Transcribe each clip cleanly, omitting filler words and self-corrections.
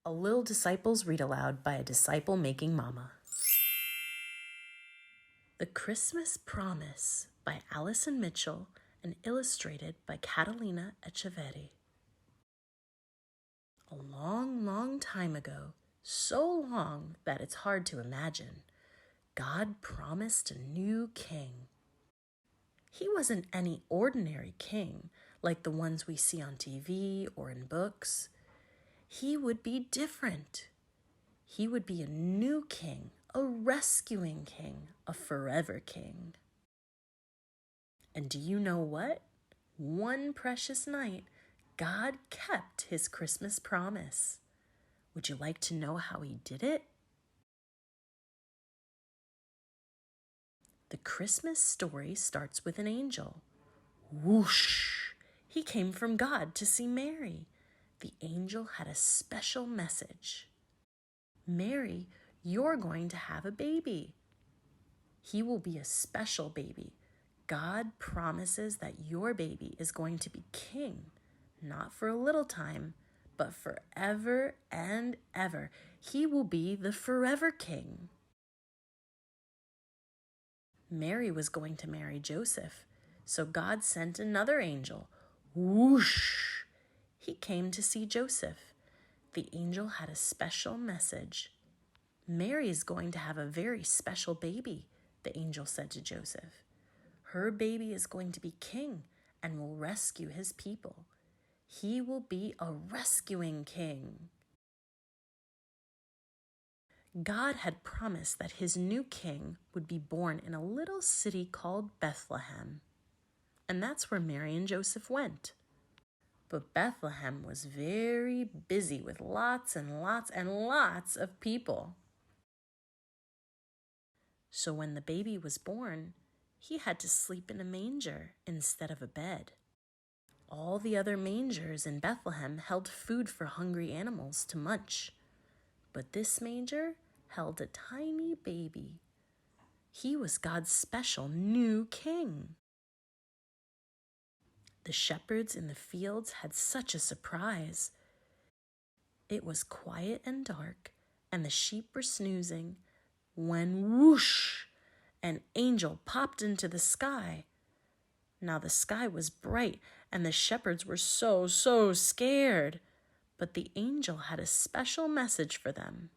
A LIL Disciples Read Aloud by a Disciple-Making Mama. The Christmas Promise by Alison Mitchell and illustrated by Catalina Echeverri. A long, long time ago, so long that it's hard to imagine, God promised a new king. He wasn't any ordinary king like the ones we see on TV or in books. He would be different. He would be a new king, a rescuing king, a forever king. And do you know what? One precious night, God kept his Christmas promise. Would you like to know how he did it? The Christmas story starts with an angel. Whoosh! He came from God to see Mary. The angel had a special message. Mary, you're going to have a baby. He will be a special baby. God promises that your baby is going to be king, not for a little time, but forever and ever. He will be the forever king. Mary was going to marry Joseph, so God sent another angel. Whoosh! He came to see Joseph. The angel had a special message. Mary is going to have a very special baby, the angel said to Joseph. Her baby is going to be king and will rescue his people. He will be a rescuing king. God had promised that his new king would be born in a little city called Bethlehem. And that's where Mary and Joseph went. But Bethlehem was very busy with lots and lots and lots of people. So when the baby was born, he had to sleep in a manger instead of a bed. All the other mangers in Bethlehem held food for hungry animals to munch. But this manger held a tiny baby. He was God's special new king. The shepherds in the fields had such a surprise. It was quiet and dark, and the sheep were snoozing, when whoosh, an angel popped into the sky. Now the sky was bright, and the shepherds were so scared. But the angel had a special message for them.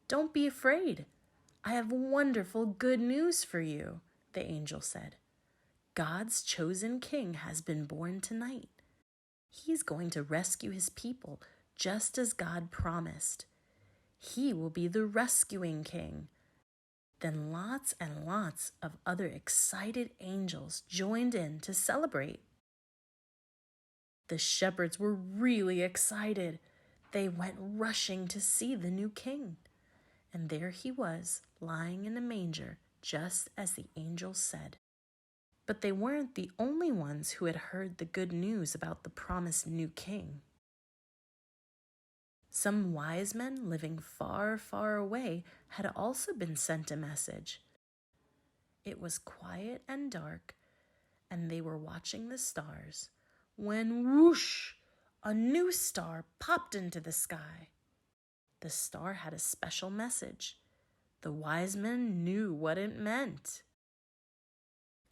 Don't be afraid. I have wonderful good news for you, the angel said. God's chosen king has been born tonight. He's going to rescue his people just as God promised. He will be the rescuing king. Then lots and lots of other excited angels joined in to celebrate. The shepherds were really excited. They went rushing to see the new king. And there he was, lying in a manger, just as the angel said. But they weren't the only ones who had heard the good news about the promised new king. Some wise men living far, far away had also been sent a message. It was quiet and dark, and they were watching the stars, when whoosh, a new star popped into the sky. The star had a special message. The wise men knew what it meant.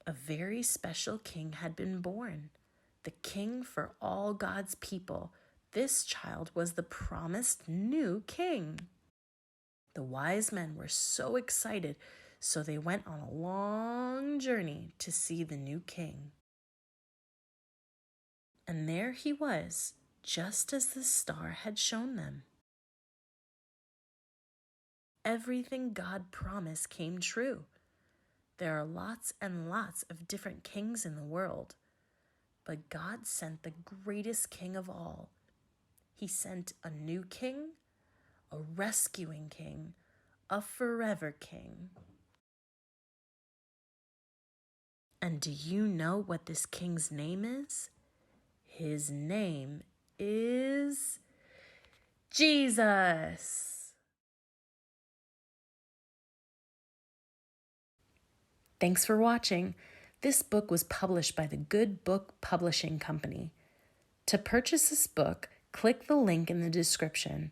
A very special king had been born, the king for all God's people. This child was the promised new king. The wise men were so excited, so they went on a long journey to see the new king. And there he was, just as the star had shown them. Everything God promised came true. There are lots and lots of different kings in the world, but God sent the greatest king of all. He sent a new king, a rescuing king, a forever king. And do you know what this king's name is? His name is Jesus. Thanks for watching. This book was published by the Good Book Publishing Company. To purchase this book, click the link in the description.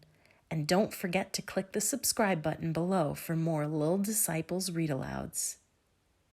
And don't forget to click the subscribe button below for more Lil Disciples read-alouds.